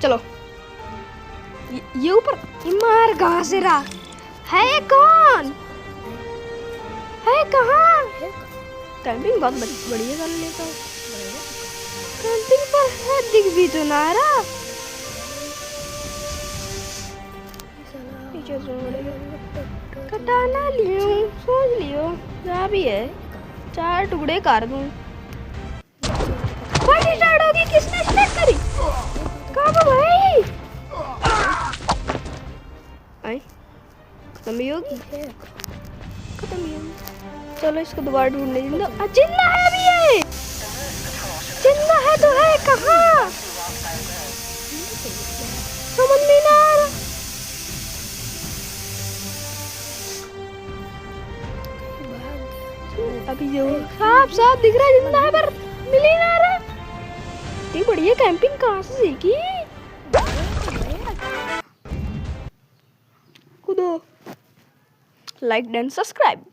चलो ये ऊपर मार कहाँ से रहा है? ये कौन है? कहाँ? कैंपिंग बहुत बढ़िया कर लेता हूँ। कैंपिंग पर है, दिख भी तो ना रहा। कटाना लियो, सोच लियो जहाँ भी है 4 टुकड़े कर दूँ। पार्टी स्टार्ट होगी, किसने स्टार्ट करी? कहाँ भाई? आई खत्म ही होगी, खत्म ही होगी। चलो इसको दोबारा ढूंढने दो। जिंदा है अभी ये, जिंदा है तो है कहाँ? समझ में ना आ रहा। अभी जो साफ साफ दिख रहा है जिंदा है, पर मिल ही ना रहा। इतनी बढ़िया कैंपिंग कहाँ से सीखी? कूदो, लाइक एंड सब्सक्राइब।